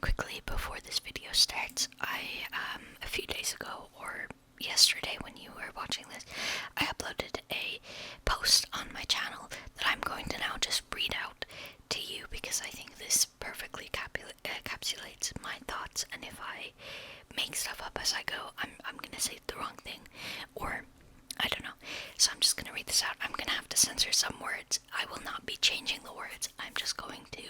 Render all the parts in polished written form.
quickly before this video starts. A few days ago, or yesterday when you were watching this, I uploaded a post on my channel that I'm going to now just read out to you because I think this perfectly encapsulates my thoughts, and if I make stuff up as I go, I'm gonna say the wrong thing, or I don't know. So I'm just gonna read this out. I'm gonna have to censor some words. I will not be changing the words. I'm just going to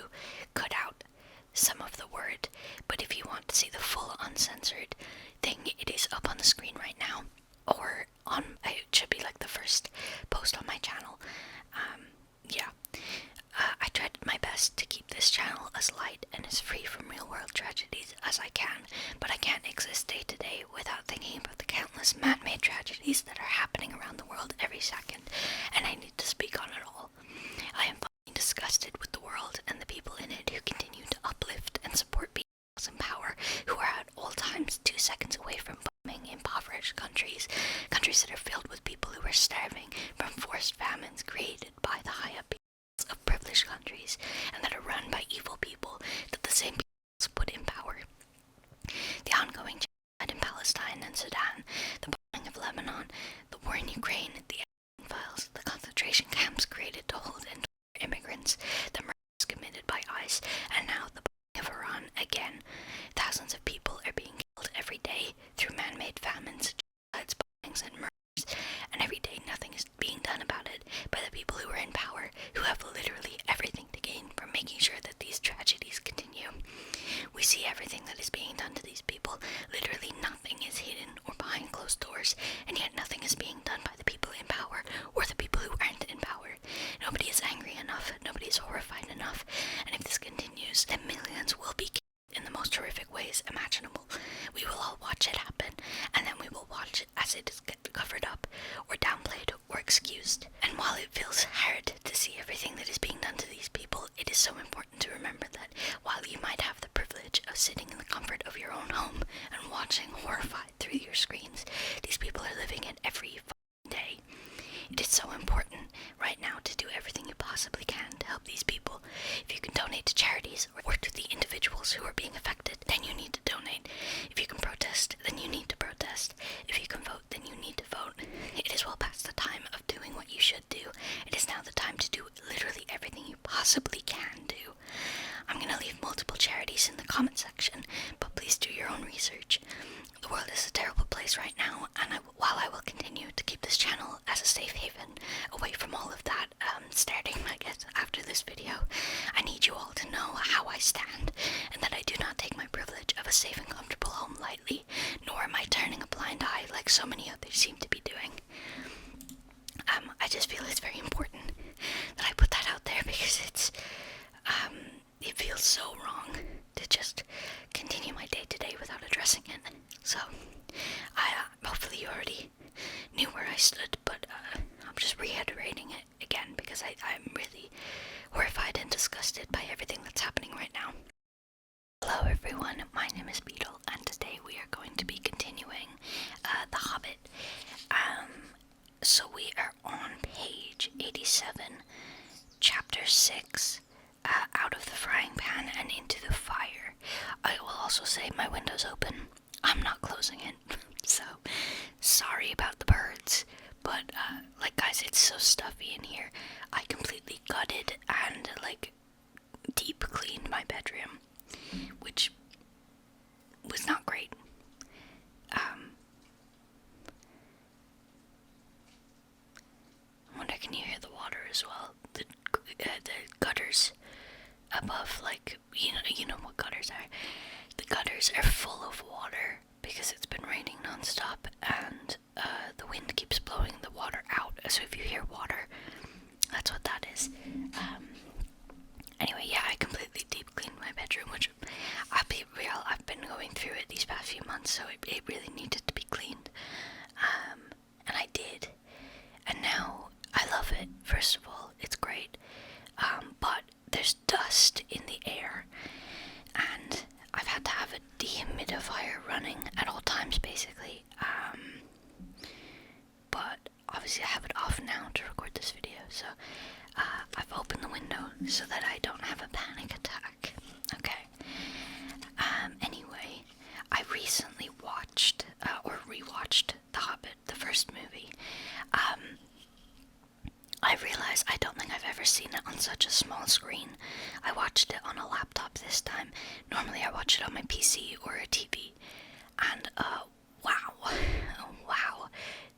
cut out some of the word. But if you want to see the full uncensored thing, it is up on the screen right now, or on, it should be like the first post on my channel. I tried my best to keep this channel as light and as free from real world tragedies as I can, but I can't exist day to day without thinking about the countless man-made tragedies that are happening around the world every second, and I need to speak on it all. I am fucking disgusted with the world and the people in it who continue to uplift and support people in power who are at all times 2 seconds away from bombing impoverished countries that are filled with people who are starving from forced famines created by the high up of privileged countries, and that are run by evil people that the same people put in power. The ongoing genocide in Palestine and Sudan, the bombing of Lebanon, the war in Ukraine, the files, the concentration camps created to hold and torture immigrants, the murders committed by ICE, and now the bombing of Iran again. Thousands of people are being killed every day through man-made famines, genocides, bombings, and murders, and every day nothing is being done about it by the people who are in power, who have literally everything to gain from making sure that these tragedies continue. We see everything that is being done to these people. Literally nothing is hidden or behind closed doors, and yet nothing is being done by the people in power or the people who aren't in power. Nobody is angry enough, nobody is horrified enough, and if this continues, then millions will be killed in the most horrific ways imaginable. We will all watch it happen, and then we will watch it as it is covered up, or downplayed, or excused. And while it feels hard to see everything that is being done to these people, it is so important to remember that while you might have the privilege of sitting in the comfort of your own home and watching horrified through your screens, these people are living it every day. It is so important right now to do everything you possibly can to help these people. If you can donate to charities or to the individuals who are being affected, then you need to donate. If you can protest, then you need to protest. If you can vote, then you need to vote. It is well past the time of doing what you should do. It is now the time to do literally everything you possibly can do. I'm gonna leave multiple charities in the comment section, but please do your own research. The world is a terrible place right now, and while I will continue to keep this channel as a safe haven away from all of that, starting, I guess, after this video, I need you all to know how I stand, and that I do not take my privilege of a safe and comfortable home lightly, nor am I turning a blind eye like so many others seem to be doing. I just feel it's very important that I put that out there because it feels so wrong to just continue my day-to-day without addressing it. So, hopefully you already knew where I stood, but I'm just reiterating it again because I'm really horrified and disgusted by everything that's happening right now. Hello everyone, my name is Beetle, and today we are going to be continuing The Hobbit. So we are on page 87, chapter 6, Out of the Frying Pan and Into the Fire. I will also say my window's open. I'm not closing it, so sorry about the birds, but, guys, it's so stuffy in here. I completely gutted and, deep cleaned my bedroom, which was not great. I wonder, can you hear the water as well? The gutters above, you know what gutters are. The gutters are full of water because it's been raining non-stop, and the wind keeps blowing the water out. So if you hear water, that's what that is. Anyway, yeah, I completely deep cleaned my bedroom, which, I'll be real, I've been going through it these past few months, so it really needed to be cleaned. And I did. And now I love it. First of all, it's great. But there's dust in the air, and I've had to have a dehumidifier running at all times, basically. But obviously I have it off now to record this video, so I've opened the window so that I don't have a panic attack. Okay. on such a small screen. I watched it on a laptop this time. Normally I watch it on my PC or a TV. And, wow,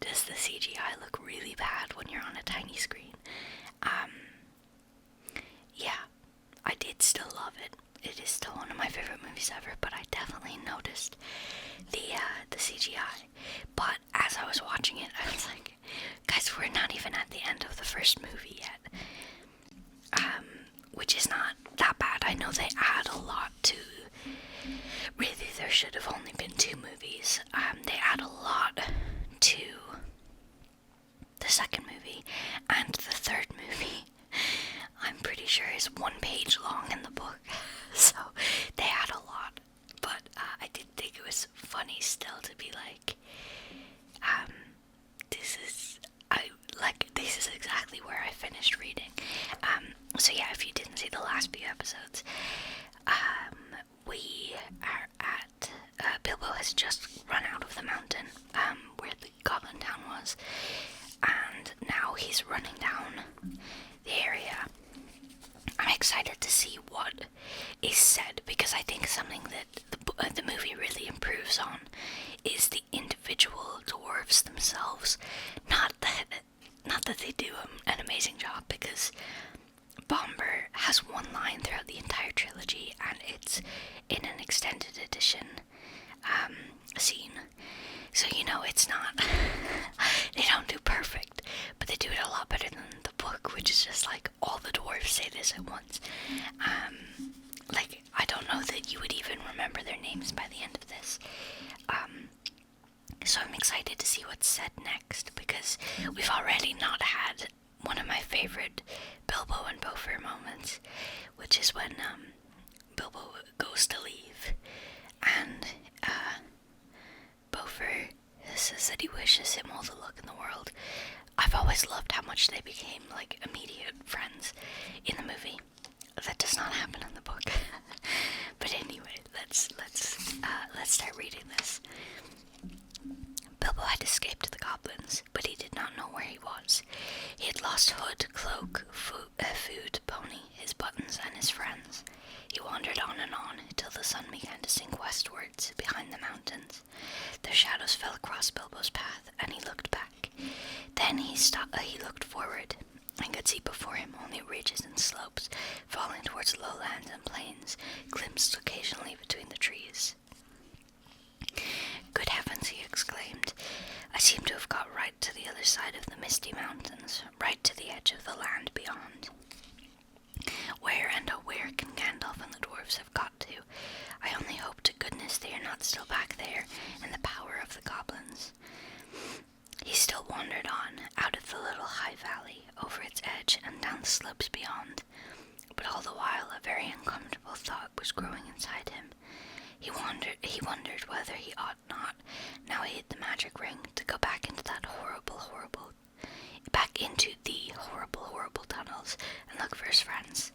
does the CGI look really bad when you're on a tiny screen. Yeah, I did still love it. It is still one of my favorite movies ever, but I definitely noticed the CGI. But as I was watching it, I was like, guys, we're not even at the end of the first movie yet. Which is not that bad. I know they add a lot to... Really, there should have only been 2 movies. They add a lot to the second movie, and the third movie, I'm pretty sure, is 1 page long in the book. So, they add a lot. But I did think it was funny still to be like, this is exactly where I finished reading. So yeah, if you didn't see the last few episodes, we are at, Bilbo has just run out of the mountain, where the Goblin Town was, and now he's running down the area. I'm excited to see what is said, because I think something that the movie really improves on is the individual dwarves themselves. Not that they do an amazing job, because Bomber has 1 line throughout the entire trilogy, and it's in an extended edition scene. So, it's not... they don't do perfect, but they do it a lot better than the book, which is just like, all the dwarves say this at once. I don't know that you would even remember their names by the end of this. So I'm excited to see what's said next, because we've already not had one of my favorite Bilbo and Beaufort moments, which is when Bilbo goes to leave, and Beaufort says that he wishes him all the luck in the world. I've always loved how much they became immediate friends in the movie. That does not happen in the book. But anyway, let's start reading this. Bilbo had escaped the goblins, but he did not know where he was. He had lost hood, cloak, food, pony, his buttons, and his friends. He wandered on till the sun began to sink westwards behind the mountains. Their shadows fell across Bilbo's path, and he looked back. Then he looked forward, and could see before him only ridges and slopes, falling towards lowlands and plains, glimpsed occasionally between the trees. "Good heavens," he exclaimed, "I seem to have got right to the other side of the misty mountains, right to the edge of the land beyond. Where and oh where can Gandalf and the dwarves have got to? I only hope to goodness they are not still back there, in the power of the goblins." He still wandered on, out of the little high valley, over its edge, and down the slopes beyond. But all the while a very uncomfortable thought was growing inside him. He wondered whether he ought not, now he had the magic ring, to go back into the horrible tunnels, and look for his friends.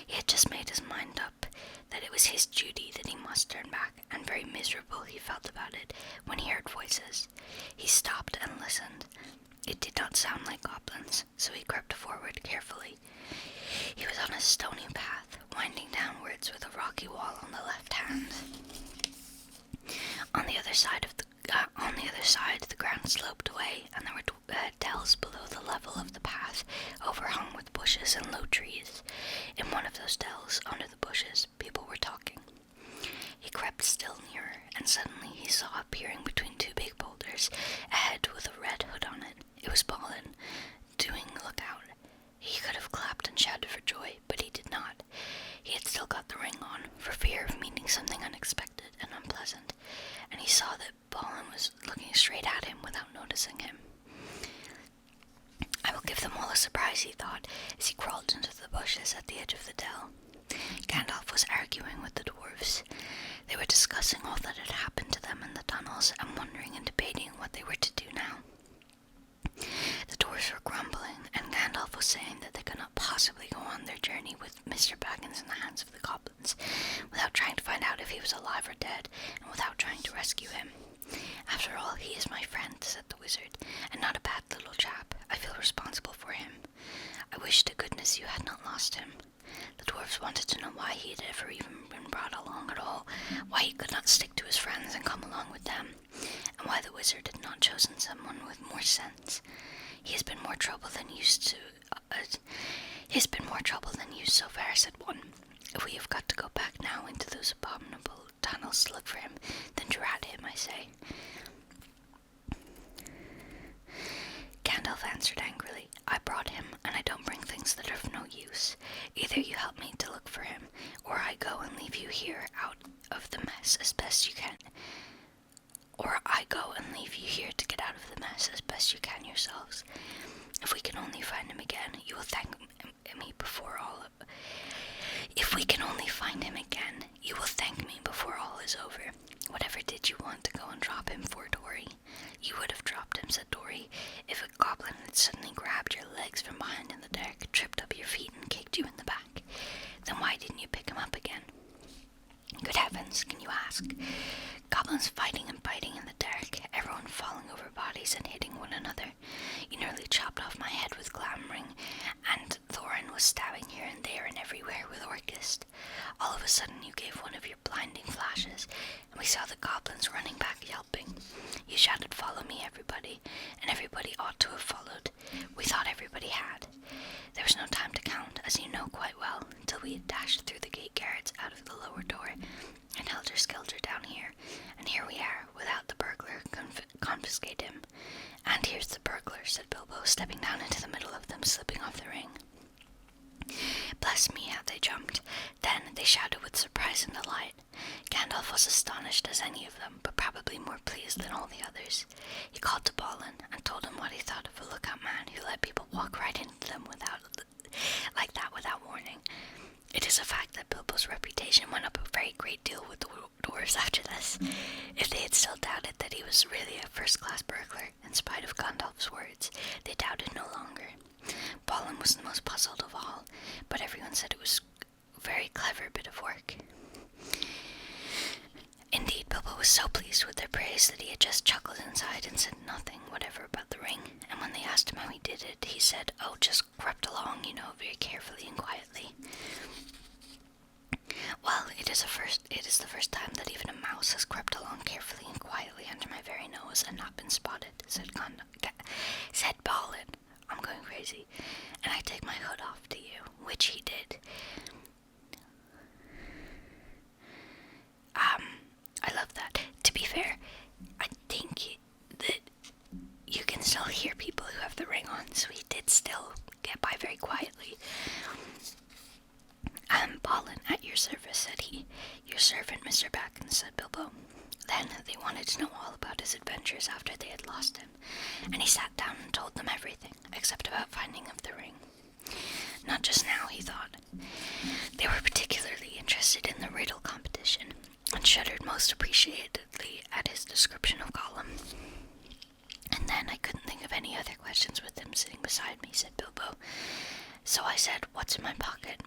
He had just made his mind up that it was his duty, that he must turn back, and very miserable he felt about it when he heard voices. He stopped and listened. It did not sound like goblins, so he crept forward carefully. He was on a stony path, winding downwards with a rocky wall on the left hand. On the other side, the ground sloped away, and there were dells below the level of the path, overhung with bushes and low trees. In one of those dells, under the bushes, people were talking. He crept still nearer, and suddenly he saw appearing between 2 big boulders a head with a red hood on it. It was Balin, doing look out. He could have clapped and shouted for joy, but he did not. He had still got the ring on, for fear of meeting something unexpected and unpleasant, and he saw that Balin was looking straight at him without noticing him. "I will give them all a surprise," he thought, as he crawled into the bushes at the edge of the dell. Gandalf was arguing with the dwarves. They were discussing all that had happened to them in the tunnels, and wondering and debating what they were to do now. The dwarves were grumbling, and Gandalf was saying that they could not possibly go on their journey with Mr. Baggins in the hands of the goblins, without trying to find out if he was alive or dead, and without trying to rescue him. After all, he is my friend, said the wizard, and not a bad little chap. I feel responsible for him. I wish to goodness you had not lost him. The dwarves wanted to know why he had ever even been brought along at all, why he could not stick to his friends and come along with them, and why the wizard had not chosen someone with more sense. He has been more trouble than used so far, said one. If we have got to go back now into those abominable tunnels to look for him, then drat him, I say. Gandalf answered angrily, I brought him, and I don't bring things that are of no use. Either you help me to look for him, or I go and leave you here out of the mess as best you can. Or I go and leave you here to get out of the mess as best you can yourselves. If we can only find him again, you will thank me before all. If we can only find him again, you will thank me before all is over. Whatever did you want to go and drop him for, Dory? You would have dropped him, said Dory, if a goblin had suddenly grabbed your legs from behind in the dark, tripped up your feet, and kicked you in the back. Then why didn't you pick him up again? Good heavens, can you ask? Goblins fighting and biting in the dark, everyone falling over bodies and hitting one another. You nearly chopped off my head with clambering, and Thorin was stabbing here and there and everywhere with Orcust. All of a sudden you gave one of your blinding flashes, and we saw the goblins running back yelping. You shouted, follow me, everybody, and everybody ought to have followed. We thought everybody had. There was no time to count, as you know quite well, until we had dashed through the gate guards out of the lower door, and helter-skelter down here, and here we are, without the burglar confiscate him. And here's the burglar, said Bilbo, stepping down into the middle of them, slipping off the ring. Bless me, how they jumped. Then they shouted with surprise and delight. Gandalf was astonished as any of them, but probably more pleased than all the others. He called to Balin, and told him what he thought of a lookout man who let people walk right into them without warning. It is a fact that Bilbo's reputation went up a very great deal with the dwarves after this. If they had still doubted that he was really a first-class burglar, in spite of Gandalf's words, they doubted no longer. Balin was the most puzzled of all, but everyone said it was a very clever bit of work. Indeed, Bilbo was so pleased with their praise that he had just chuckled inside and said nothing whatever about the ring, and when they asked him how he did it, he said, oh, just crept along, very carefully and quietly. Well, it is the first time that even a mouse has crept along carefully and quietly under my very nose and not been spotted, said Balin. I'm going crazy, and I take my hood off to you, which he did. I love that. To be fair, I think that you can still hear people who have the ring on, so he did still get by very quietly. Balin, at your service, said he. Your servant, Mr. Baggins, said Bilbo. Then they wanted to know all about his adventures after they had lost him, and he sat down and told them everything, except about finding of the ring. Not just now, he thought. They were particularly interested in the riddle competition, and shuddered most appreciatively at his description of Gollum. And then I couldn't think of any other questions with him sitting beside me, said Bilbo. So I said, what's in my pocket?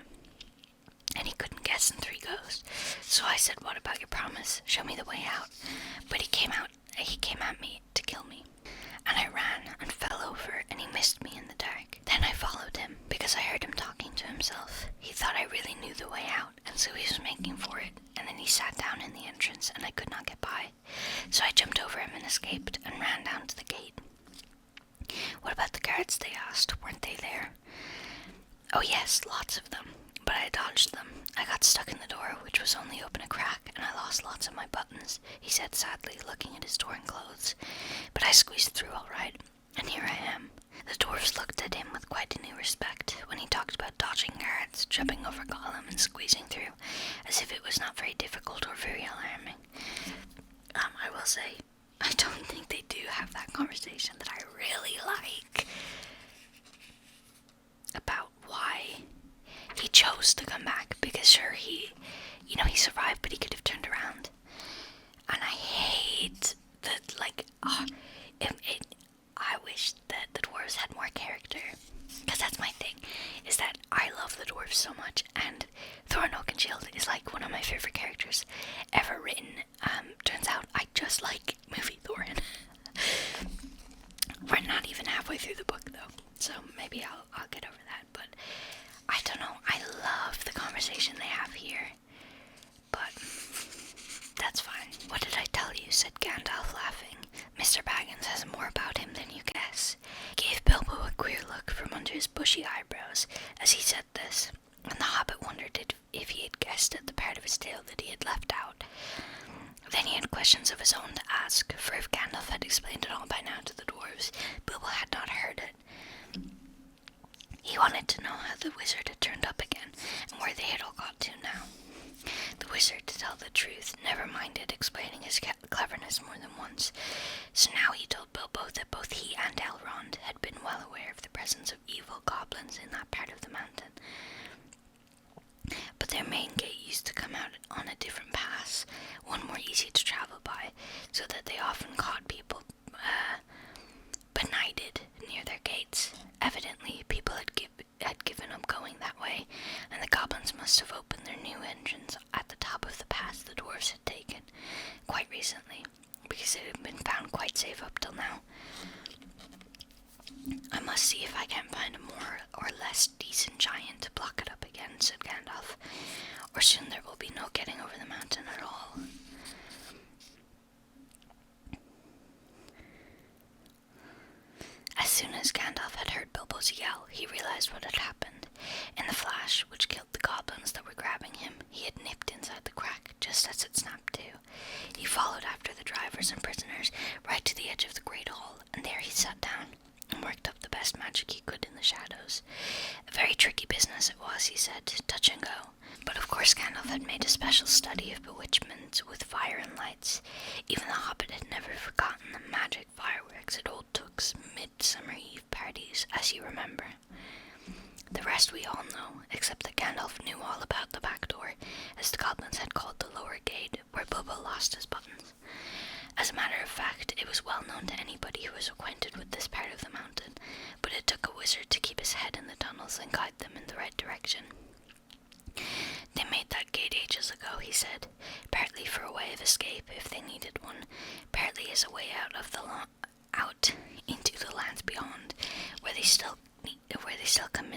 And he couldn't guess in 3 goes. So I said, what about your promise? Show me the way out. But he came at me to kill me. And I ran and fell over, and he missed me in the dark. Then I followed him, because I heard him talking to himself. He thought I really knew the way out, and so he was making for it. And then he sat down in the entrance, and I could not get by. So I jumped over him and escaped, and ran down to the gate. What about the guards, they asked. Weren't they there? Oh yes, lots of them. But I dodged them. I got stuck in the door, which was only open a crack, and I lost lots of my buttons, he said sadly, looking at his torn clothes. But I squeezed through all right, and here I am. The dwarves looked at him with quite a new respect when he talked about dodging guards, jumping over Gollum, and squeezing through, as if it was not very difficult or very alarming. I will say, I don't think they do have that conversation that I really like about why he chose to come back, because sure, he survived, but he could have turned around. And I hate that, I wish that the dwarves had more character, because that's my thing, is that I love the dwarves so much, and Thorin Oakenshield is like one of my favorite characters ever written. Turns out I just like movies. tale that he had left out. Then he had questions of his own to ask, for if Gandalf had explained it all by now to the dwarves, Bilbo had not heard it. He wanted to know how the wizard had turned up again, and where they had all got to now. The wizard, to tell the truth, never minded explaining his cleverness more than once, so now he told Bilbo that both he and Elrond had been well aware of the presence of evil goblins in that part of the mountain. But their main gate used to come out on a different pass, one more easy to travel by, so that they often caught people benighted near their gates. Evidently, people had given up going that way, and the goblins must have opened their new entrance at the top of the pass the dwarves had taken quite recently, because it had been found quite safe up till now. I must see if I can't find a more or less decent giant to block it up again, said Gandalf, or soon there will be no getting over the mountain at all. As soon as Gandalf had heard Bilbo's yell, he realized what had happened. In the flash, which killed the goblins that were grabbing him, he had nipped inside the crack, just as it snapped to. He followed after the drivers and prisoners right to the edge of the great hall, and there he sat down and worked up the best magic he could in the shadows. A very tricky business it was, he said, touch and go. But of course Gandalf had made a special study of bewitchment with fire and lights. Even the Hobbit had never forgotten the magic fireworks at Old Took's Midsummer Eve parties, as you remember. The rest we all know, except that Gandalf knew all about the back door, as the goblins had called the lower gate, where Bilbo lost his buttons. As a matter of fact, it was well known to anybody who was acquainted with this part of the mountain, but it took a wizard to keep his head in the tunnels and guide them in the right direction. They made that gate ages ago, he said, partly for a way of escape if they needed one, partly as a way out into the lands beyond, where they still come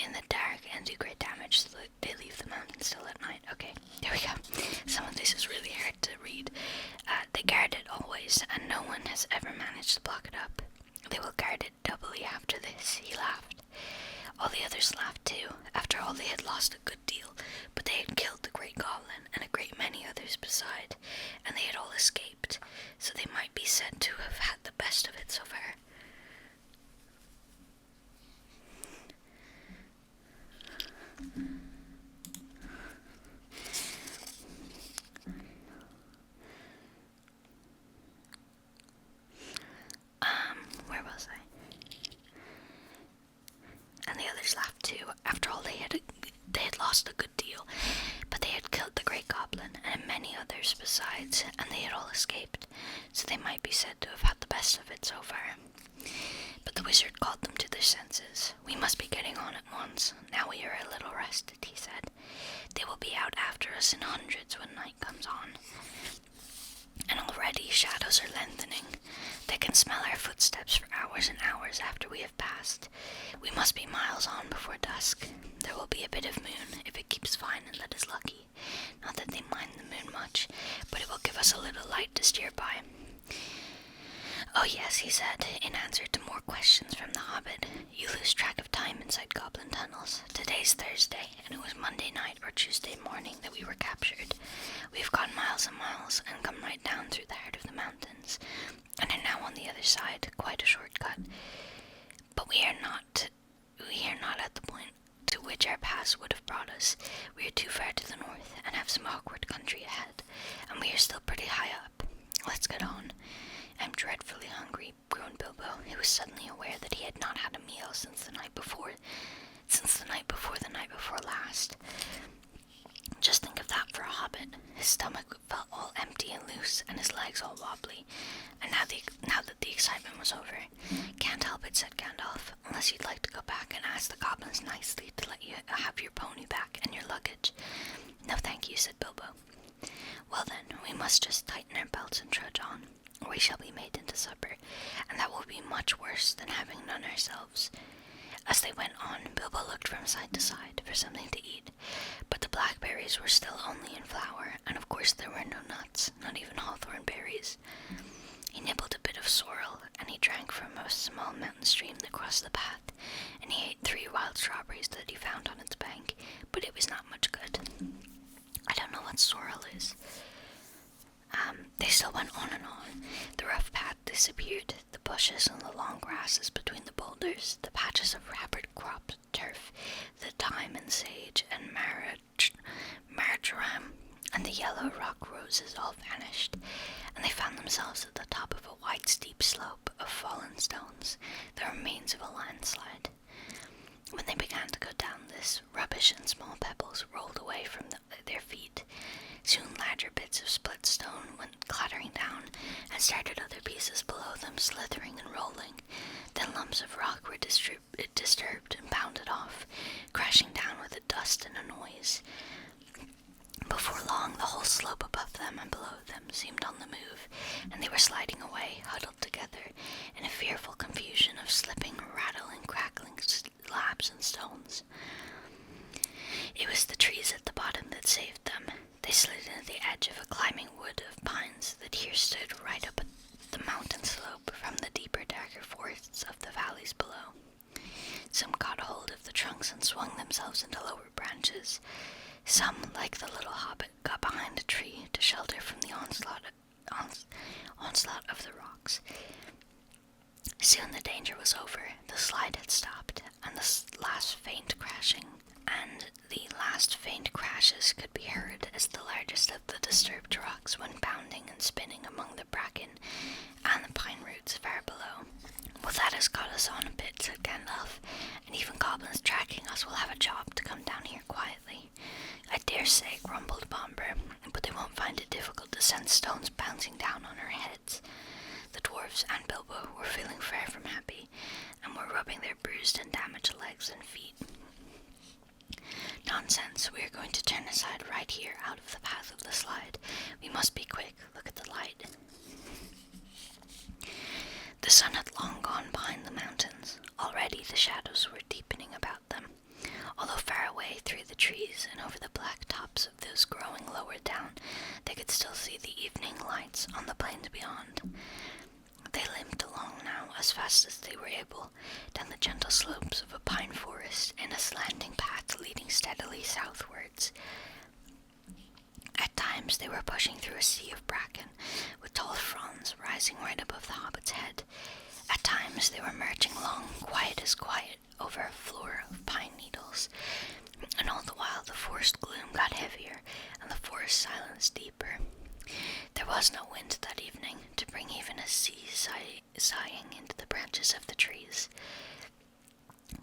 in the dark and do great damage, so that they leave the mountain still at night. Okay, there we go. Some of this is really hard to read. They guard it always, and no one has ever managed to block it up. They will guard it doubly after this, he laughed. All the others laughed too. After all, they had lost a good deal, but they had killed the great goblin and a great many others beside, and they had all escaped, so they might be said to have had the best of it so far. Where was I? And the others laughed too. After all, they had lost a good deal, but they had killed the great goblin and many others besides, and they had all escaped, so they might be said to have had the best of it so far. But the wizard called them to their senses. We must be getting on at once. Now we are a little rested, he said. They will be out after us in hundreds when night comes on. And already shadows are lengthening. They can smell our footsteps for hours and hours after we have passed. We must be miles on before dusk. There will be a bit of moon, if it keeps fine and that is lucky. Not that they mind the moon much, but it will give us a little light to steer by. Oh yes, he said, in answer to more questions from the Hobbit. You lose track of time inside goblin tunnels. Today's Thursday, and it was Monday night or Tuesday morning that we were captured. We have gone miles and miles and come right down through the heart of the mountains, and are now on the other side, quite a shortcut. But we are not at the point to which our pass would have brought us. We are too far to the north, and have some awkward country ahead, and we are still pretty high up. Let's get on. I'm dreadfully hungry, groaned Bilbo, who was suddenly aware that he had not had a meal since the night before last. Just think of that for a hobbit. His stomach felt all empty and loose, and his legs all wobbly. And now that the excitement was over, can't help it, said Gandalf, unless you'd like to go back and ask the goblins nicely to let you have your pony back and your luggage. No, thank you, said Bilbo. Well then, we must just tighten our belts and trudge on, or we shall be made into supper, and that will be much worse than having none ourselves. As they went on, Bilbo looked from side to side for something to eat, but the blackberries were still only in flower, and of course there were no nuts, not even hawthorn berries. He nibbled a bit of sorrel, and he drank from a small mountain stream that crossed the path, and he ate 3 wild strawberries that he found on its bank, but it was not much good. I don't know what sorrel is. They still went on and on. The rough path disappeared, the bushes and the long grasses between the boulders, the patches of rabbit-cropped turf, the thyme and sage and marjoram, and the yellow rock roses all vanished, and they found themselves at the top of a wide steep slope of fallen stones, the remains of a landslide. When they began to go down this, rubbish and small pebbles rolled away from their feet. Soon larger bits of split stone went clattering down, and started other pieces below them slithering and rolling. Then lumps of rock were disturbed and bounded off, crashing down with a dust and a noise. Before long, the whole slope above them and below them seemed on the move, and they were sliding away, huddled together, in a fearful confusion of slipping, rattling, crackling slabs and stones. It was the trees at the bottom that saved them. They slid into the edge of a climbing wood of pines that here stood right up the mountain slope from the deeper, darker forests of the valleys below. Some caught hold of the trunks and swung themselves into lower branches. Some, like the little Hobbit, got behind a tree to shelter from the onslaught of the rocks. Soon the danger was over. The slide had stopped, and the last faint crashes could be heard as the largest of the disturbed rocks went bounding and spinning among the bracken and the pine roots far below. "Well, that has got us on a bit," said Gandalf, "and even goblins tracking us will have a job to come down here quietly." "I dare say," grumbled Bomber, "but they won't find it difficult to send stones bouncing down on our heads." The dwarves and Bilbo were feeling far from happy, and were rubbing their bruised and damaged legs and feet. "Nonsense, we are going to turn aside right here out of the path of the slide. We must be quick. Look at the light." The sun had long gone behind the mountains. Already the shadows were deepening about them. Although far away through the trees and over the black tops of those growing lower down, they could still see the evening lights on the plains beyond. They limped along now as fast as they were able, down the gentle slopes of a pine forest in a slanting path leading steadily southwards. At times they were pushing through a sea of bracken, with tall fronds rising right above the Hobbit's head. At times they were marching along, quiet as quiet, over a floor of pine needles, and all the while the forest gloom got heavier, and the forest silence deeper. There was no wind that evening, to bring even a sea sighing into the branches of the trees.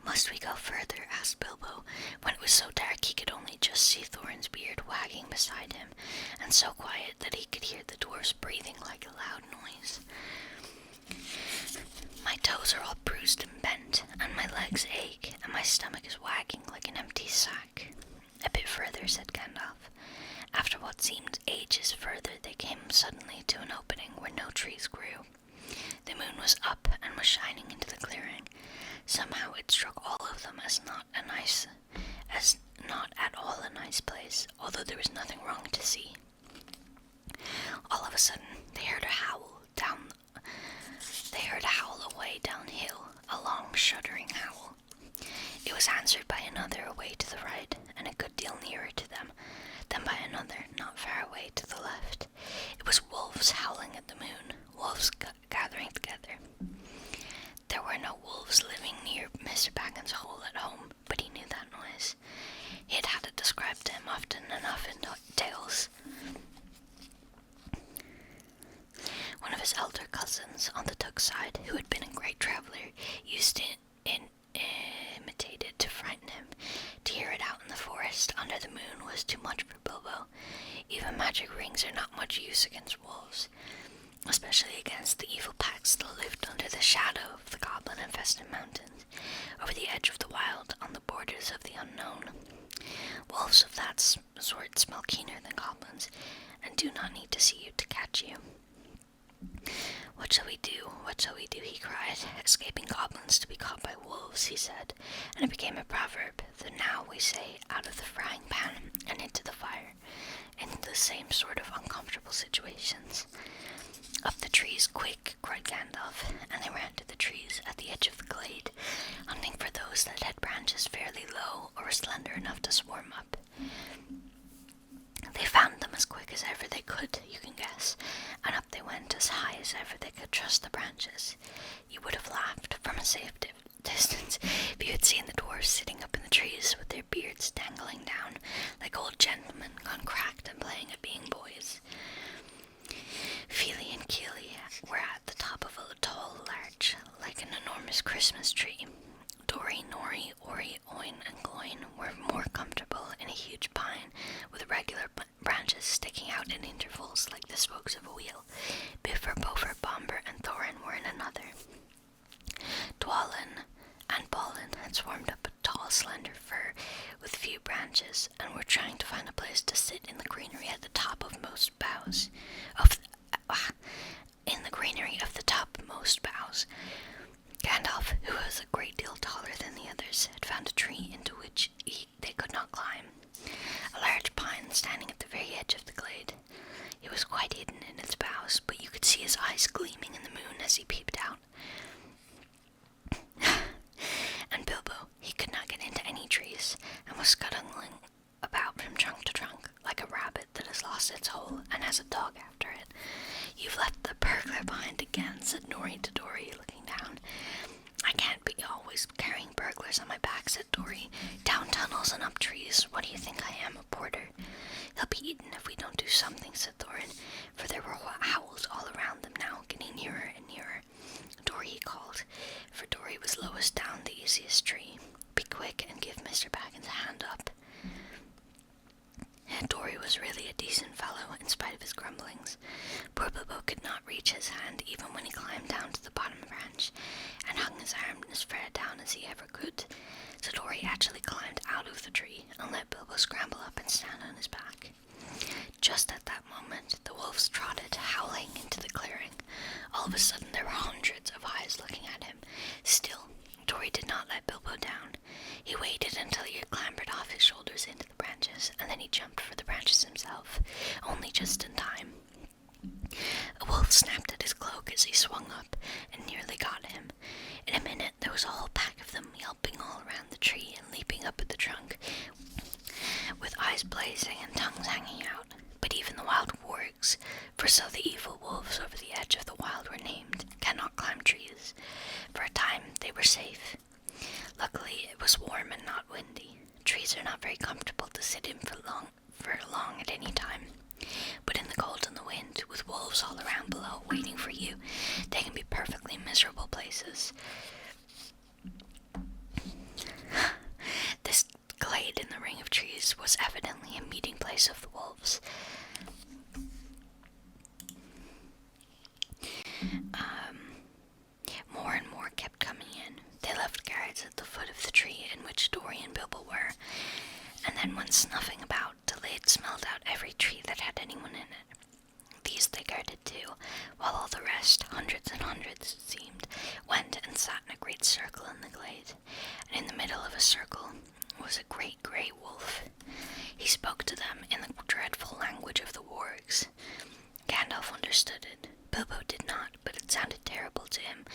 "Must we go further?" asked Bilbo, when it was so dark he could only just see Thorin's beard wagging beside him, and so quiet that he could hear the dwarfs breathing like a loud noise. "My toes are all bruised and bent, and my legs ache, and my stomach is wagging like an empty sack." "A bit further," said Gandalf. After what seemed ages further, they came suddenly to an opening where no trees grew. The moon was up and was shining into the clearing. Somehow it struck all of them as not at all a nice place, although there was nothing wrong to see. All of a sudden, they heard a howl away downhill, a long, shuddering howl. It was answered by another away to the right, and a good deal nearer to them, then by another not far away to the left. It was wolves howling at the moon, wolves gathering together. There were no wolves living near Mr. Baggin's hole at home, but he knew that noise. He had had it described to him often enough in tales. One of his elder cousins on the Took side, who had been a great traveller, used to imitate it to frighten him. To hear it out in the forest under the moon was too much for Bilbo. Even magic rings are not much use against wolves, especially against the evil packs that lived under the shadow of the goblin-infested mountains, over the edge of the wild, on the borders of the unknown. Wolves of that sort smell keener than goblins, and do not need to see you to catch you. "What shall we do? What shall we do?" he cried. "Escaping goblins to be caught by wolves," he said, and it became a proverb that now we say out of the frying pan and into the fire, into the same sort of uncomfortable situations. "Up the trees, quick!" cried Gandalf, and they ran to the trees at the edge of the glade, hunting for those that had branches fairly low or were slender enough to swarm up. They found them as quick as ever they could, you can guess, and up they went as high as ever they could trust the branches. You would have laughed from a safe distance if you had seen the dwarves sitting up in the trees with their beards dangling down like old gentlemen gone cracked and playing at being boys. Feely and Keely were at the top of a tall larch, like an enormous Christmas tree. Dori, Nori, Ori, Oin, and Gloin were more comfortable in a huge pine with regular branches sticking out in intervals like the spokes of a wheel. Bifur, Bofur, Bomber, and Thorin were in another. Dwalin and Balin had swarmed up a tall, slender fir with few branches and were trying to find a place to sit in the greenery at the top of most boughs. Gandalf, who was a great deal taller than the others, had found a tree into which they could not climb. A large pine standing at the very edge of the glade. It was quite hidden in its boughs, but you could see his eyes gleaming in the moon as he peeped out. And Bilbo, he could not get into any trees, and was scuttling about from trunk to trunk, like a rabbit that has lost its hole and has a dog after it. "You've left the burglar behind again," said Nori to Dori, looking down. "I can't be always carrying burglars on my back," said Dori. "Down tunnels and up trees. What do you think I am, a porter?" "He'll be eaten if we don't do something," said Thorin, for there were howls all around them now, getting nearer and nearer. "Dori," he called, for Dori was lowest down the easiest tree. "Be quick and give Mr. Baggins a hand up." And Dori was really a decent fellow, in spite of his grumblings. Poor Bilbo could not reach his hand even when he climbed down to the bottom branch, and hung his arm as far down as he ever could. So Dori actually climbed out of the tree and let Bilbo scramble up and stand on his back. Just at that moment, the wolves trotted, howling, into the clearing. All of a sudden, there were hundreds of eyes looking at him. Still, Dori did not let Bilbo down. He waited until he had clambered off his shoulders into the branches, and then he jumped for the branches himself, only just in time. A wolf snapped at his cloak as he swung up, and nearly got him. In a minute, there was a whole pack of them yelping all around the tree and leaping up at the trunk, with eyes blazing and tongues hanging out. But even the wild wargs, for so the evil wolves over the edge of the wild were named, cannot climb trees. For a time, they were safe. Luckily, it was warm and not windy. Trees are not very comfortable to sit in for long at any time. But in the cold and the wind, with wolves all around below waiting for you, they can be perfectly miserable places. This glade in the ring of trees was evidently a meeting place of the wolves. More and more kept coming in. They left guards at the foot of the tree in which Dori and Bilbo were, and then went snuffing about till they had smelled out every tree that had anyone in it. These they guarded too, while all the rest, hundreds and hundreds it seemed, went and sat in a great circle in the glade, and in the middle of a circle was a great grey wolf. He spoke to them in the dreadful language of the wargs. Gandalf understood it. Bilbo did not, but it sounded terrible to him,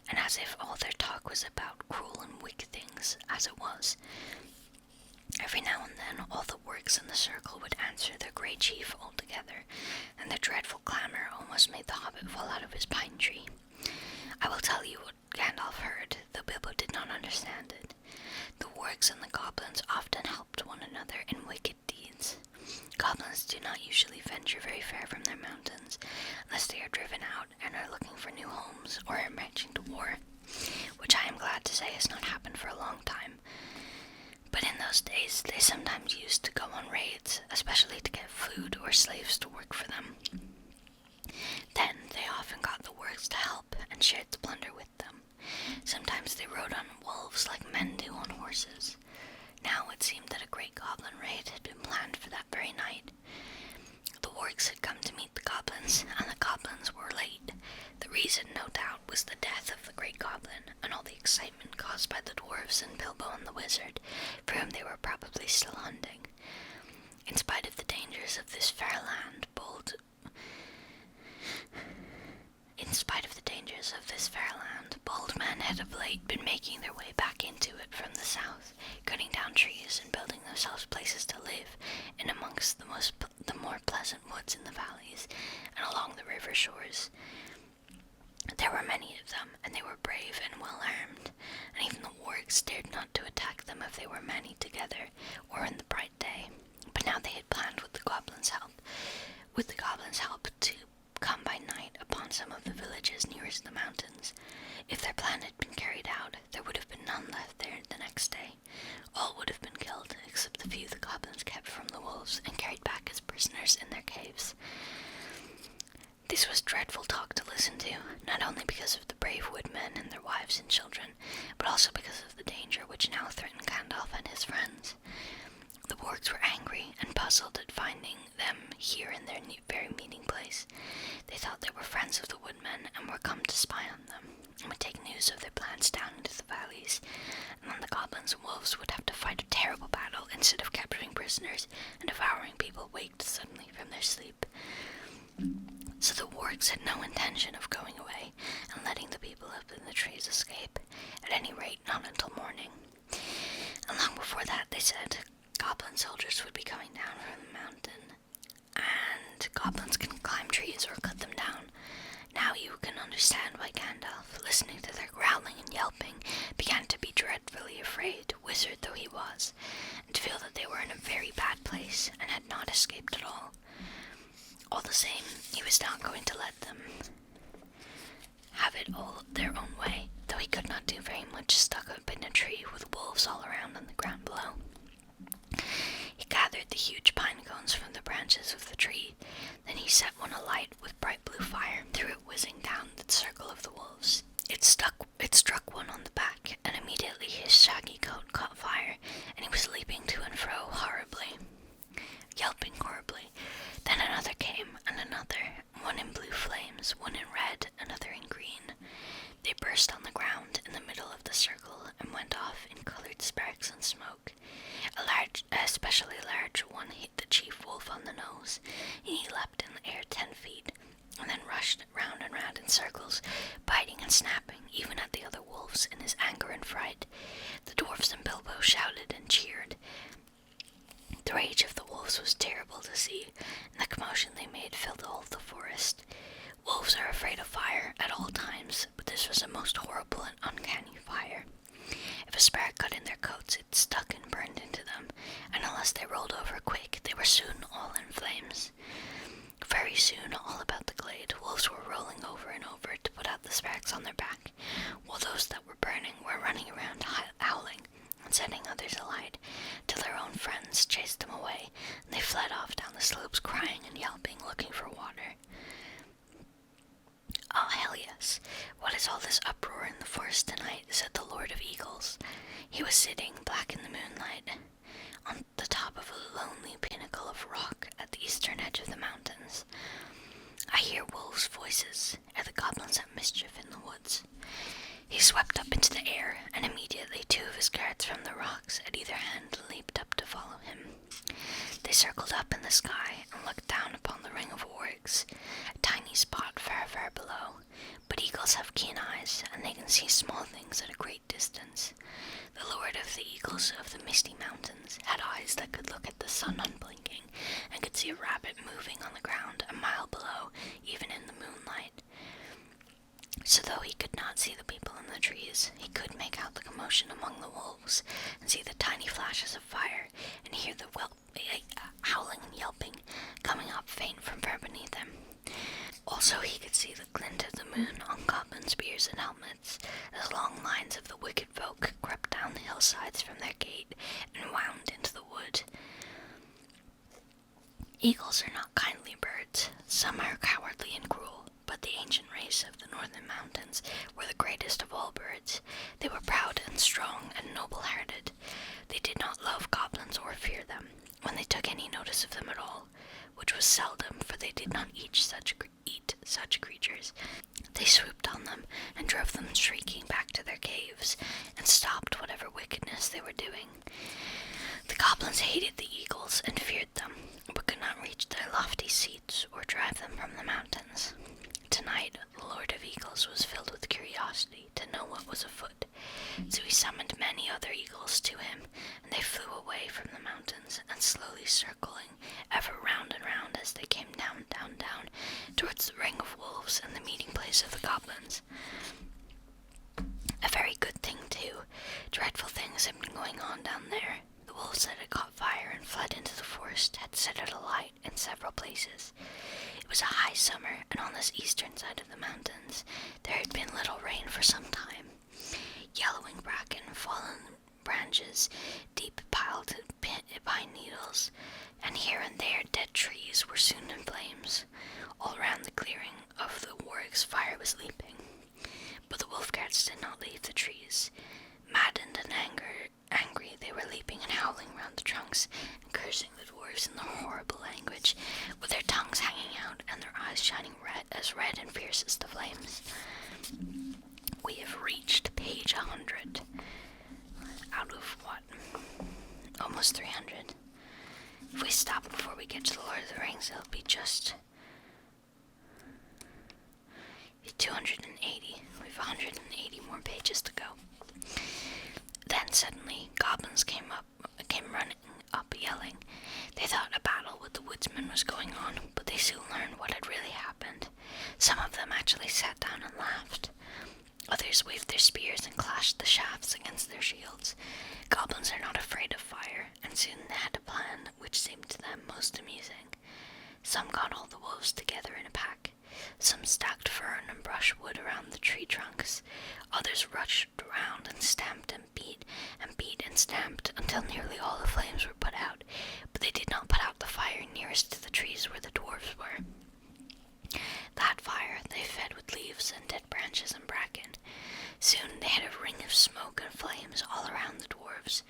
and as if all their talk was about cruel and wicked things, as it was. Every now and then all the wargs in the circle would answer their grey chief altogether, and their dreadful clamour almost made the Hobbit fall out of his pine tree. I will tell you what Gandalf heard, though Bilbo did not understand it. The wargs and the goblins often helped one another in wicked deeds. Goblins do not usually venture very far from their mountains, unless they are driven out and are looking for new homes or are marching to war, which I am glad to say has not happened for a long time. But in those days, they sometimes used to go on raids, especially to get food or slaves to work for them. Then they often got the wargs to help and shared the plunder with them. Sometimes they rode on wolves like men do on horses. Now it seemed that a great goblin raid had been planned for that very night. The wargs had come to meet the goblins, and the goblins were late. The reason, no doubt, was the death of the great goblin, and all the excitement caused by the dwarves and Bilbo and the wizard, for whom they were probably still hunting. In spite of the dangers of this fair land, bold villages of this fair land, bold men had of late been making their way back into it from the south, cutting down trees and building themselves places to live in amongst the more pleasant woods in the valleys and along the river shores. There were many of them, and they were brave and well armed, and even the wargs dared not to attack them if they were many together or in the bright day. But now they had planned with the goblins' help to come by night upon some of the villages nearest the mountains. If their plan had been carried out, there would have been none left there the next day. All would have been killed, except the few the goblins kept from the wolves and carried back as prisoners in their caves. This was dreadful talk to listen to, not only because of the brave woodmen and their wives and children, but also because of the danger which now threatened Gandalf and his friends. The wargs were angry and puzzled at finding them here in their very meeting place. They thought they were friends of the woodmen and were come to spy on them, and would take news of their plans down into the valleys, and then the goblins and wolves would have to fight a terrible battle instead of capturing prisoners and devouring people waked suddenly from their sleep. So the wargs had no intention of going away and letting the people up in the trees escape, at any rate not until morning. And long before that, they said, goblin soldiers would be coming down from the mountain, and goblins can climb trees or cut them down. Now you can understand why Gandalf, listening to their growling and yelping, began to be dreadfully afraid, wizard though he was, and to feel that they were in a very bad place and had not escaped at all. All the same, he was not going to let them have it all their own way, though he could not do very much stuck up in a tree with wolves all around on the ground below. He gathered the huge pine cones from the branches of the tree. Then he set one alight with bright blue fire, threw it whizzing down the circle of the wolves. It struck one on the back, and immediately his shaggy coat caught fire, and he was leaping to and fro horribly, yelping horribly. Then another came, and another, one in blue flames, one in red, another in green. They burst on the ground in the middle of the circle and went off in colored sparks and smoke. Especially large one hit the chief wolf on the nose, and he leapt in the air 10 feet, and then rushed round and round in circles, biting and snapping, even at the other wolves in his anger and fright. The dwarfs and Bilbo shouted and cheered. The rage of the wolves was terrible to see, and the commotion they made filled all the forest. Wolves are afraid of fire at all times, but this was a most horrible and uncanny fire. If a spark got in their coats, it stuck and burned into them, and unless they rolled over quick, they were soon all in flames. Very soon, all about the glade, wolves were rolling over and over to put out the sparks on their back, while those that were burning were running around howling and setting others alight, till their own friends chased them away, and they fled off down the slopes crying and yelping, looking for water. "Oh, hell yes! What is all this uproar in the forest tonight?" said the Lord of Eagles. He was sitting, black in the moonlight, on the top of a lonely pinnacle of rock at the eastern edge of the mountains. "I hear wolves' voices, and the goblins at mischief in the woods." He swept up into the air, and immediately 2 of his guards from the rocks at either hand leaped up to follow him. They circled up in the sky and looked down upon the ring of wargs, a tiny spot far, far below. But eagles have keen eyes, and they can see small things at a great distance. The Lord of the Eagles of the Misty Mountains had eyes that could look at the sun unblinking, and could see a rabbit moving on the ground a mile below, even in the moonlight. So though he could not see the people in the trees, he could make out the commotion among the wolves, and see the tiny flashes of fire, and hear the howling and yelping coming up faint from far beneath him. Also he could see the glint of the moon on goblin spears and helmets, as long lines of the wicked folk crept down the hillsides from their gate and wound into the wood. Eagles are not kindly birds. Some are cowardly and cruel, but the ancient race of the northern mountains were the greatest of all birds. They were proud and strong and noble-hearted. They did not love goblins or fear them, when they took any notice of them at all, which was seldom, for they did not eat such creatures. They swooped on them and drove them shrieking back to their caves, and stopped whatever wickedness they were doing. The goblins hated the eagles and feared them, but could not reach their lofty seats or drive them from the mountains. tonight the Lord of Eagles was filled with curiosity to know what was afoot. So he summoned many other eagles to him, and they flew away from the mountains, and slowly circling, ever round and round as they came down, down, down, towards the ring of wolves and the meeting place of the goblins. A very good thing, too. Dreadful things had been going on down there. The wolves that had caught fire and fled into the forest had set it alight in several places. It was a high summer, and on this eastern side of the mountains there had been little rain for some time. Yellowing bracken, fallen branches, deep piled pine needles, and here and there dead trees were soon in flames. All around the clearing of the warwick's fire was leaping. But the wolf cats did not leave the trees. Maddened and angry, they were leaping and howling round the trunks and cursing the dwarves in the horrible language, with their tongues hanging out and their eyes shining red and fierce as the flames. We have reached page 100. Out of what? Almost 300. If we stop before we get to the Lord of the Rings, it'll be just 280. We have 180 more pages to go. Then suddenly, goblins came running up, yelling. They thought a battle with the woodsmen was going on, but they soon learned what had really happened. Some of them actually sat down and laughed. Others waved their spears and clashed the shafts against their shields. Goblins are not afraid of fire, and soon they had a plan which seemed to them most amusing. Some got all the wolves together in a pack. Some stacked fern and brushwood around the tree trunks. Others rushed around and stamped and beat and stamped until nearly all the flames were put out, but they did not put out the fire nearest to the trees where the dwarves were. That fire they fed with leaves and dead branches and bracken. Soon they had a ring of smoke and flames all around the dwarves,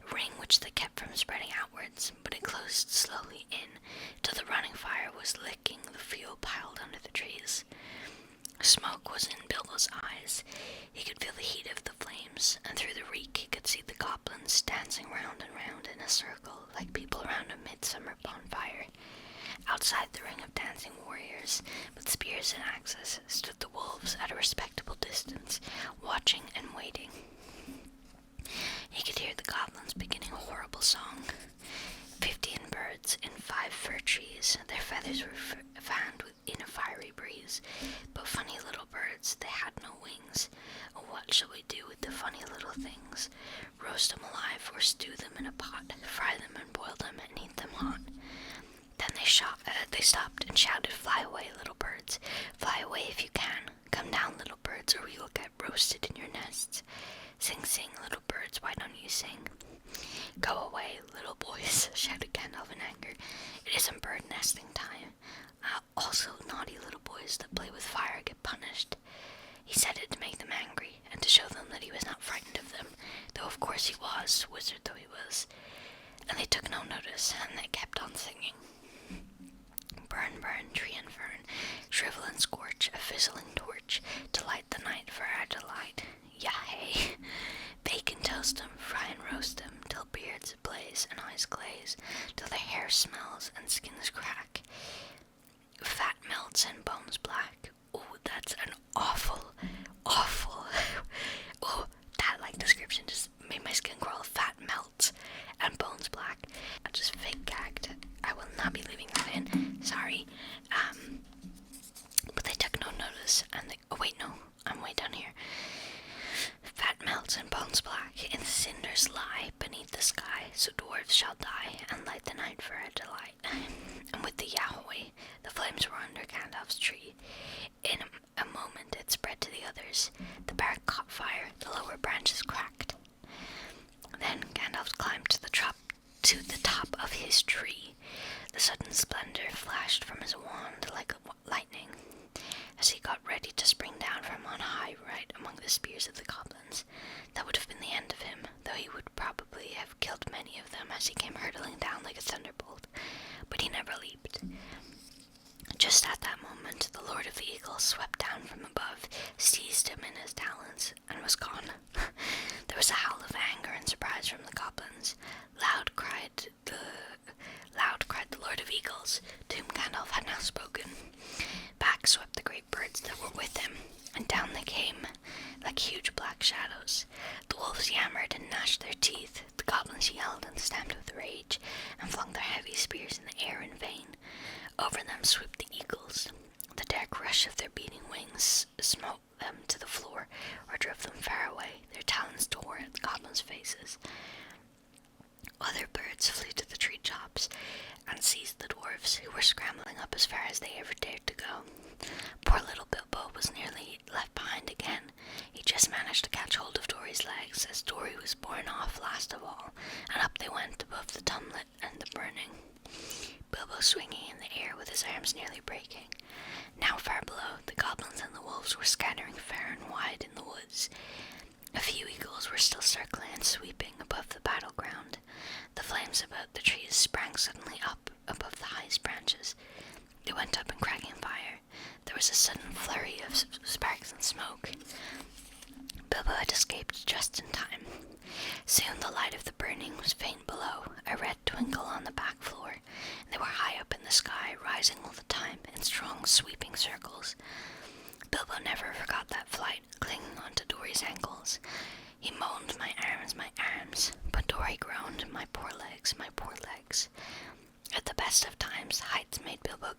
a ring which they kept from spreading outwards, but it closed slowly in, till the running fire was licking the fuel piled under the trees. Smoke was in Bilbo's eyes. He could feel the heat of the flames, and through the reek he could see the goblins dancing round and round in a circle, like people around a midsummer bonfire. Outside the ring of dancing warriors, with spears and axes, stood the wolves at a respectable distance, watching and waiting. He could hear the goblins beginning a horrible song. 15 birds in 5 fir trees, their feathers were fanned in a fiery breeze, but funny little birds, they had no wings. Oh, what shall we do with the funny little things? Roast them alive or stew them in a pot, fry them and boil them and eat them hot. Then they stopped and shouted, "Fly away, little birds. Fly away if you can. Come down, little birds, or you will get roasted in your nests. Sing, sing, little birds, why don't you sing?" "Go away, little boys," shouted Gandalf in anger. "It isn't bird nesting time. Also, naughty little boys that play with fire get punished." He said it to make them angry, and to show them that he was not frightened of them, though of course he was, wizard though he was. And they took no notice, and they kept on singing. Burn, burn, tree and fern, shrivel and scorch, a fizzling torch, to light the night for our delight. Yah-hey! Bake and toast 'em, fry and roast 'em, till beards blaze and eyes glaze, till their hair smells and skins crack. Fat melts and bones black. Oh, that's an awful, oh, that description just made my skin crawl. Fat melts and bones black. I just fake gagged. I will not be leaving that in. Sorry. But they took no notice, and they... Oh, wait, no. I'm way down here. Fat melts and bones black, in cinders lie beneath the sky, so dwarves shall die, and light the night for our delight. And with the Yahweh, the flames were under Gandalf's tree. In a moment it spread to the others. The bark caught fire, the lower branches cracked. Then Gandalf climbed to the top of his tree. The sudden splendor flashed from his wand like lightning. As he got ready to spring down from on high right among the spears of the goblins, that would have been the end of him, though he would probably have killed many of them as he came hurtling down like a thunderbolt. But he never leaped. Just at that moment, the Lord of the Eagles swept down from above, seized him in his talons, and was gone. There was a howl of anger and surprise from the goblins. Loud cried the Lord of Eagles, to whom Gandalf had now spoken. Back swept the great birds Over them swooped the eagles. The dark rush of their beating wings smote them to the floor or drove them far away. Their talons tore at the goblins' faces. Other birds flew to the treetops and seized the dwarfs, who were scrambling up as far as they ever dared to go. Poor little Bilbo was nearly left behind again. He just managed to catch hold of Dory's legs as Dory was borne off last of all, and up they went above the tumlet and the burning. Bilbo swinging in the air with his arms nearly breaking. Now far below, the goblins and the wolves were scattering far and wide in the woods. A few eagles were still circling and sweeping above the battleground. The flames about the trees sprang suddenly up above the highest branches. They went up in cracking fire. There was a sudden flurry of sparks and smoke. Bilbo had escaped just in time. Soon the light of the burning was faint below, a red twinkle on the back floor, and they were high up in the sky, rising all the time in strong sweeping circles. Bilbo never forgot that flight, clinging onto Dory's ankles. He moaned, my arms, but Dory groaned, my poor legs, my poor legs. At the best of times, heights made Bilbo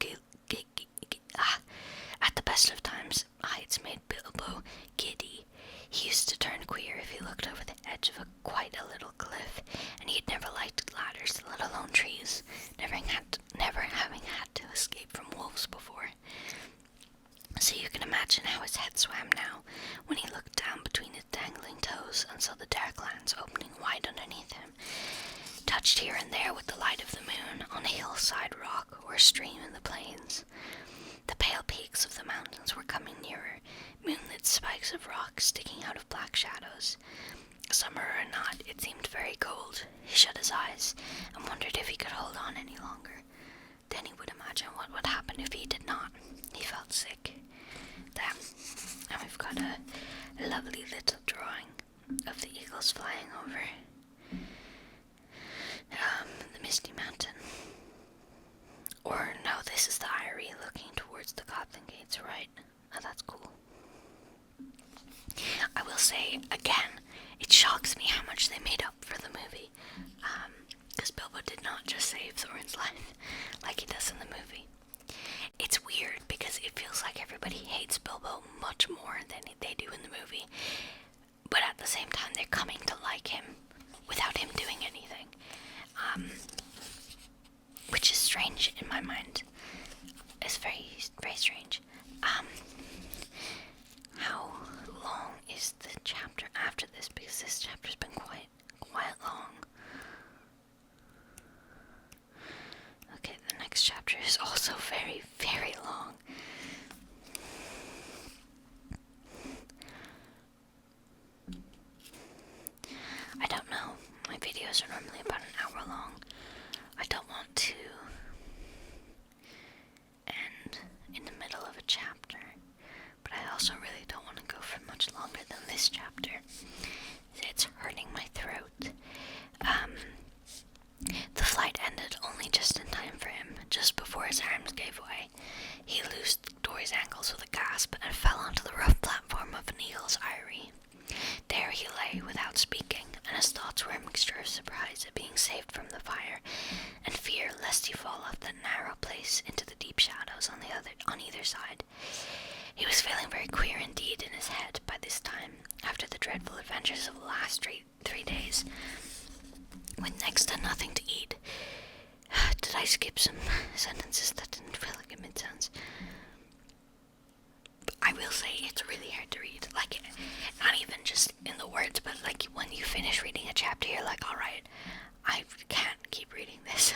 giddy. He used to turn queer if he looked over the edge of quite a little cliff, and he had never liked ladders, let alone trees, never having had to escape from wolves before. So you can imagine how his head swam now, when he looked down between his dangling toes and saw the dark lands opening wide underneath him, touched here and there with the light of the moon on a hillside rock or a stream in the plains. The pale peaks of the mountains were coming nearer, moonlit spikes of rock sticking out of black shadows. Summer or not, it seemed very cold. He shut his eyes and wondered if he could hold on any longer. Then he would imagine what would happen if he did not. He felt sick. There. And we've got a lovely little drawing of the eagles flying over the misty mountain. Or no, this is the Eyrie looking towards the Goblin Gates, right? Oh, that's cool. I will say, again, it shocks me how much they made up for the movie. Because Bilbo did not just save Thorin's life like he does in the movie. It's weird because it feels like everybody hates Bilbo much more than they do in the movie. But at the same time, they're coming to like him without him doing anything. Which is strange in my mind. It's very, very strange. How long is the chapter after this? Because this chapter's been quite long. Okay, the next chapter is also very, very long. I don't know. My videos are normally about an hour long. I don't want to end in the middle of a chapter, but I also really don't want to go for much longer than this chapter. It's hurting my throat. The flight ended only just in time for him, just before his arms gave way. He loosed Dory's ankles with a gasp and fell onto the rough platform of an eagle's eyrie. There he lay without speaking, and his thoughts were a mixture of surprise at being saved from the fire, and fear lest he fall off that narrow place into the deep shadows on either side. He was feeling very queer indeed in his head by this time, after the dreadful adventures of the last three days. With next to nothing to eat. Did I skip some sentences that didn't feel like it made sense? I will say it's really hard to read. Like, not even just in the words, but like when you finish reading a chapter, you're like, alright, I can't keep reading this.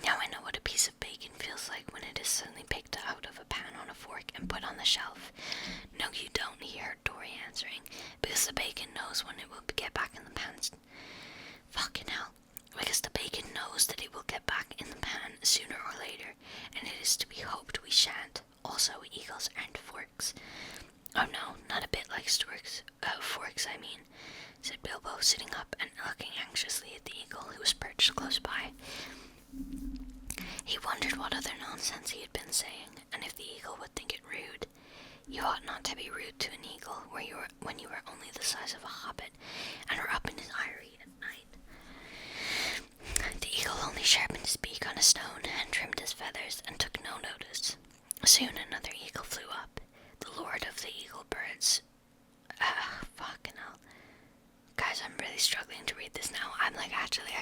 Now I know what a piece of bacon feels like when it is suddenly picked out of a pan on a fork and put on the shelf. No, you don't, he heard Dory answering, because the bacon knows when it will get back in the pan. Fucking hell. Because the bacon knows that it will get back in the pan sooner or later, and it is to be hoped we shan't. Also, eagles aren't forks. Oh no, not a bit like storks. Forks, I mean, said Bilbo, sitting up and looking anxiously at the eagle who was perched close by. He wondered what other nonsense he had been saying, and if the eagle would think it rude. You ought not to be rude to an eagle when you were only the size of a hobbit, and were up in his eyrie at night. The eagle only sharpened his beak on a stone and trimmed his feathers and took no notice. Soon another eagle flew up. The lord of the eagle birds. Fucking hell. Guys, I'm really struggling to read this now. I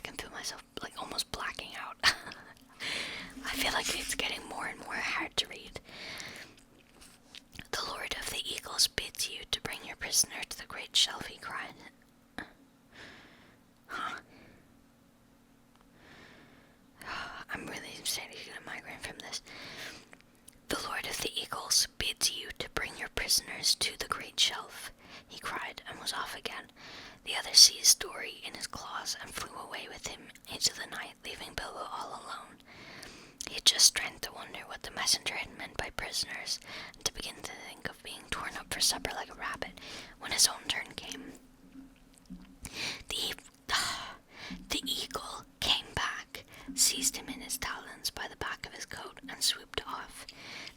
can feel myself almost blacking out. I feel like it's getting more and more hard to read. The lord of the eagles bids you to bring your prisoner to the great shelf, he cried. Huh. I'm really starting to get a migraine from this. The lord of the eagles bids you to bring your prisoners to the great shelf, he cried, and was off again. The other seized Dory in his claws and flew away with him into the night, leaving Bilbo all alone. He had just strength to wonder what the messenger had meant by prisoners, and to begin to think of being torn up for supper like a rabbit, when his own turn came. The eagle came back, seized him in his talons by the back of his coat, and swooped off.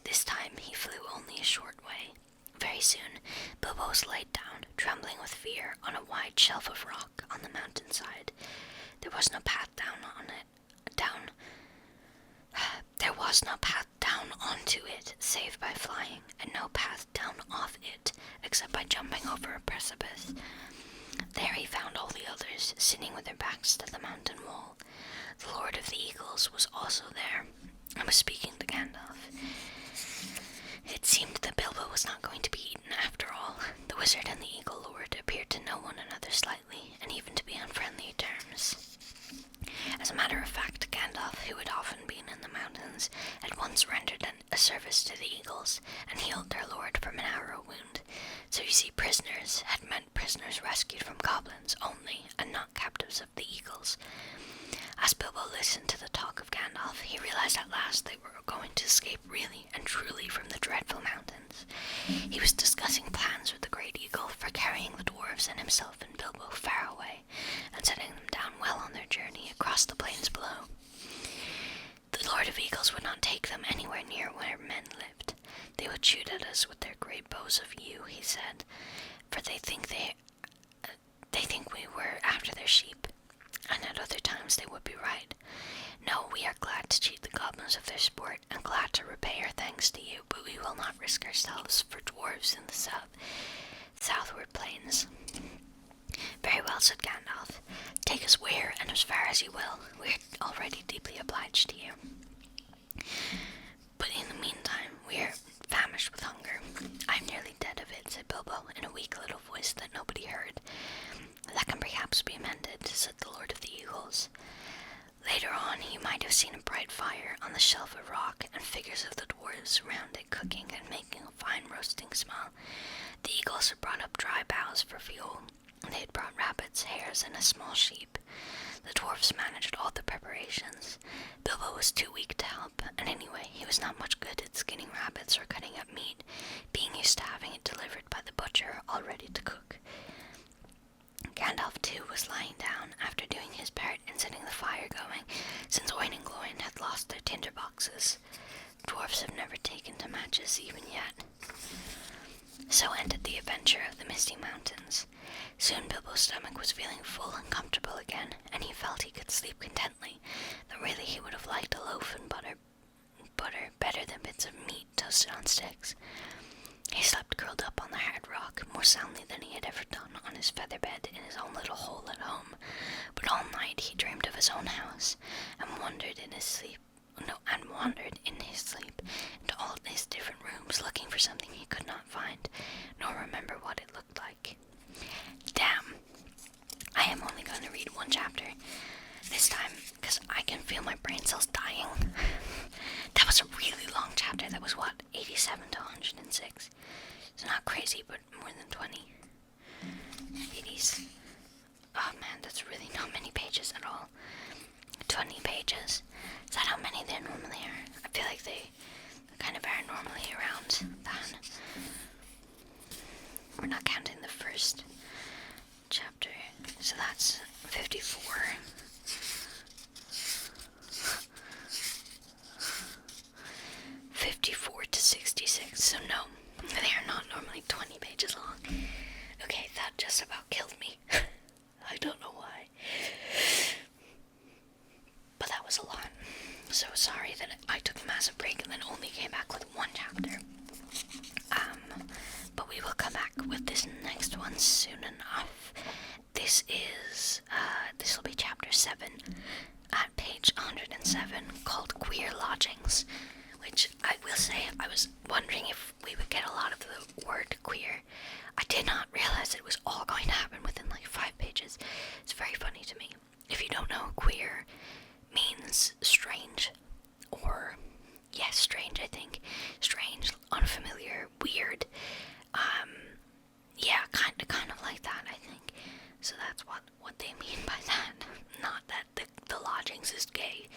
This time he flew only a short way. Very soon, Bilbo was laid down, trembling with fear, on a wide shelf of rock on the mountainside. There was no path down onto it, save by flying, and no path down off it, except by jumping over a precipice. There he found all the others, sitting with their backs to the mountain wall. The Lord of the Eagles was also there, and was speaking to Gandalf. It seemed that Bilbo was not going to be eaten after all. The wizard and the Eagle Lord appeared to know one another slightly, and even to be on friendly terms. As a matter of fact, Gandalf, who had often been in the mountains, had once rendered a service to the Eagles, and healed their lord from an arrow wound. So you see, prisoners had meant prisoners rescued from goblins only, and not captives of the Eagles. As Bilbo listened to the talk of Gandalf, he realized at last they were going to escape really and truly from the dreadful mountains. He was discussing plans with the Great Eagle for carrying the dwarves and himself and Bilbo far away, and setting them down well on their journey across the plains below. The Lord of Eagles would not take them anywhere near where men lived. They would shoot at us with their great bows of yew, he said, for they think we were after their sheep, and at other times they would be right. No, we are glad to cheat the goblins of their sport, and glad to repay our thanks to you, but we will not risk ourselves for dwarves in the southward plains. Very well, said Gandalf. Take us where and as far as you will. We are already deeply obliged to you. But in the meantime, we are famished with hunger. I'm nearly dead of it, said Bilbo, in a weak little voice that nobody heard. That can perhaps be amended, said the Lord of the Eagles. Later on, he might have seen a bright fire on the shelf of rock, and figures of the dwarves around it cooking and making a fine roasting smell. The Eagles had brought up dry boughs for fuel. They had brought rabbits, hares, and a small sheep. The dwarfs managed all the preparations. Bilbo was too weak to help, and anyway, he was not much good at skinning rabbits or cutting up meat, being used to having it delivered by the butcher all ready to cook. Gandalf, too, was lying down after doing his part in setting the fire going, since Oin and Gloin had lost their tinder boxes. Dwarfs have never taken to matches even yet. So ended the adventure of the Misty Mountains. Soon Bilbo's stomach was feeling full and comfortable again, and he felt he could sleep contently, though really he would have liked a loaf and butter better than bits of meat toasted on sticks. He slept curled up on the hard rock, more soundly than he had ever done on his feather bed in his own little hole at home. But all night he dreamed of his own house, and wandered in his sleep into all his different rooms, looking for something he could not find, nor remember what it looked like. Damn! I am only going to read one chapter this time, because I can feel my brain cells dying. That was a really long chapter. That was, 87 to 106. It's not crazy, but more than 20. 80s. Oh man, that's really not many pages at all. 20 pages. Is that how many there normally are? I feel like they kind of are normally around that. We're not counting the first chapter, so that's 54. To 66, so no, they are not normally 20 pages long. Okay, that just about killed me. I don't know why. But that was a lot. So sorry that I took a massive break and then only came back with one chapter. But we will come back with this next one soon enough. This will be chapter 7 at page 107, called Queer Lodgings, which I will say, I was wondering if we would get a lot of the word queer. I did not realize it was all going to happen within like 5 pages. It's very funny to me. If you don't know, queer means strange, or yes, strange, I think. Strange, unfamiliar, weird. Yeah, kind of like that, I think. So that's what they mean by that. Not that the lodgings is gay.